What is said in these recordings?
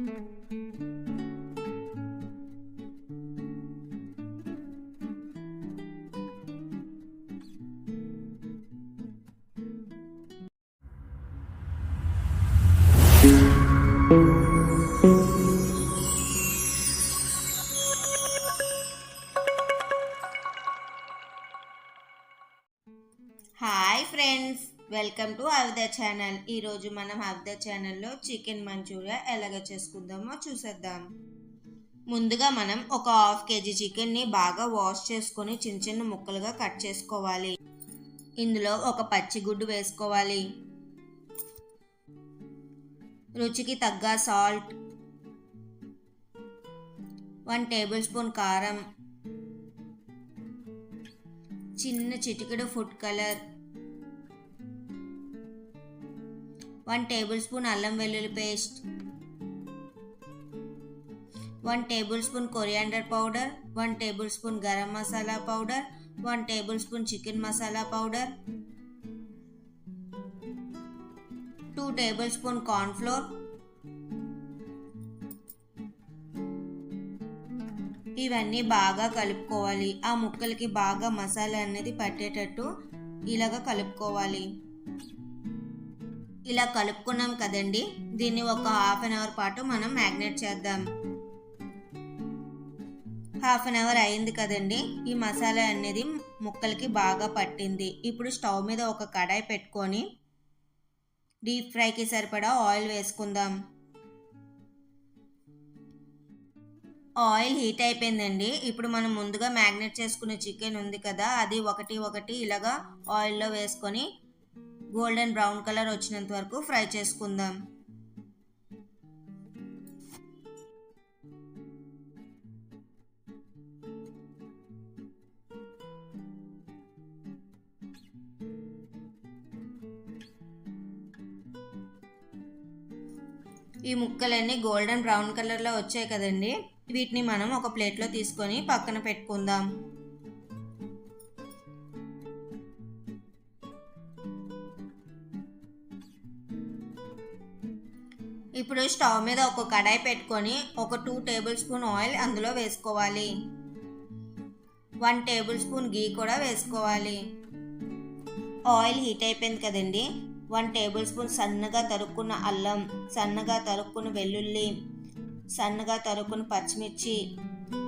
Hi friends, welcome to అవిద channel. ఈరోజు మనం అవిద ఛానల్లో చికెన్ మంచూరియా ఎలాగ చేసుకుందామో చూసేద్దాం. ముందుగా మనం ఒక హాఫ్ కేజీ చికెన్ని బాగా వాష్ చేసుకొని చిన్న చిన్న ముక్కలుగా కట్ చేసుకోవాలి. ఇందులో ఒక పచ్చిగుడ్డు వేసుకోవాలి. రుచికి తగ్గ సాల్ట్, 1 టేబుల్ స్పూన్ కారం, చిన్న చిటికెడు ఫుడ్ కలర్, 1 టేబుల్ స్పూన్ అల్లం వెల్లుల్లి paste, 1 tablespoon coriander powder, 1 tablespoon garam masala powder, 1 tablespoon chicken masala powder, 2 tablespoon cornflour. ఇవన్నీ బాగా కలుపుకోవాలి. ఆ ముక్కలకి బాగా మసాలా అనేది పట్టేటట్టు ఇలాగ కలుపుకోవాలి. ఇలా కలుపుకున్నాం కదండి, దీన్ని ఒక హాఫ్ అన్ అవర్ పాటు మనం మ్యాగ్నేట్ చేద్దాం. హాఫ్ అన్ అవర్ అయింది కదండి, ఈ మసాలా అనేది ముక్కలకి బాగా పట్టింది. ఇప్పుడు స్టవ్ మీద ఒక కడాయి పెట్టుకొని డీప్ ఫ్రైకి సరిపడా ఆయిల్ వేసుకుందాం. ఆయిల్ హీట్ అయిపోయిందండి. ఇప్పుడు మనం ముందుగా మ్యాగ్నేట్ చేసుకున్న చికెన్ ఉంది కదా, అది ఒకటి ఇలాగా ఆయిల్లో వేసుకొని గోల్డెన్ బ్రౌన్ కలర్ వచ్చినంత వరకు ఫ్రై చేసుకుందాం. ఈ ముక్కలన్నీ గోల్డెన్ బ్రౌన్ కలర్లో వచ్చాయి కదండి, వీటిని మనం ఒక ప్లేట్లో తీసుకొని పక్కన పెట్టుకుందాం. ఇప్పుడు స్టవ్ మీద ఒక కడాయి పెట్టుకొని ఒక 2 టేబుల్ స్పూన్ ఆయిల్ అందులో వేసుకోవాలి. 1 టేబుల్ స్పూన్ గీ కూడా వేసుకోవాలి. ఆయిల్ హీట్ అయిపోయింది కదండి, 1 టేబుల్ స్పూన్ సన్నగా తరుక్కున్న అల్లం, సన్నగా తరుక్కున్న వెల్లుల్లి, సన్నగా తరుక్కున్న పచ్చిమిర్చి,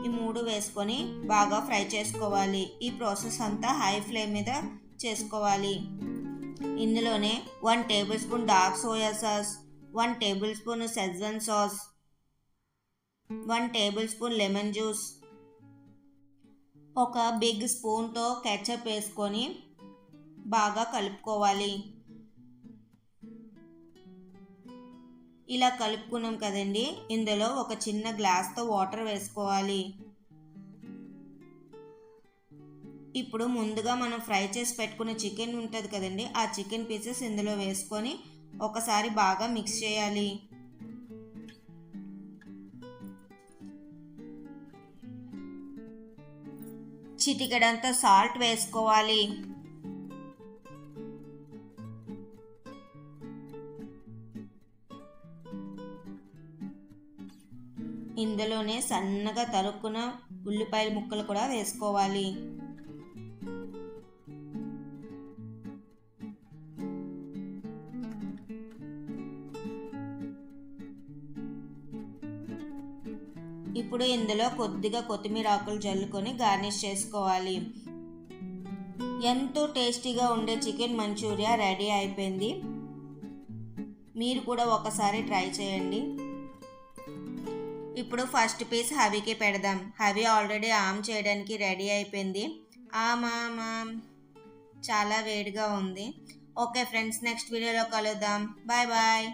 ఈ 3 వేసుకొని బాగా ఫ్రై చేసుకోవాలి. ఈ ప్రాసెస్ అంతా హై ఫ్లేమ్ మీద చేసుకోవాలి. ఇందులోనే 1 table spoon dark soya sauce, 1 table spoon schezwan sauce, 1 table spoon lemon juice, ఒక బిగ్ స్పూన్తో కెచప్ వేసుకొని బాగా కలుపుకోవాలి. ఇలా కలుపుకున్నాం కదండి, ఇందులో ఒక చిన్న గ్లాస్తో వాటర్ వేసుకోవాలి. ఇప్పుడు ముందుగా మనం ఫ్రై చేసి పెట్టుకున్న చికెన్ ఉంటుంది కదండి, ఆ చికెన్ పీసెస్ ఇందులో వేసుకొని ఒకసారి బాగా మిక్స్ చేయాలి. చిటికెడంత సాల్ట్ వేసుకోవాలి. ఇందులోనే సన్నగా తరుక్కున్న ఉల్లిపాయల ముక్కలు కూడా వేసుకోవాలి. ఇప్పుడు ఇందులో కొద్దిగా కొత్తిమీర ఆకులు జల్లుకొని గార్నిష్ చేసుకోవాలి. ఎంతో టేస్టీగా ఉండే చికెన్ మంచూరియా రెడీ అయిపోయింది. మీరు కూడా ఒకసారి ట్రై చేయండి. ఇప్పుడు ఫస్ట్ పీస్ హవీకి పెడదాం. హవీ ఆల్రెడీ ఆమ్ చేయడానికి రెడీ అయిపోయింది. చాలా వేడిగా ఉంది. ఓకే ఫ్రెండ్స్, నెక్స్ట్ వీడియోలో కలుద్దాం. Bye bye.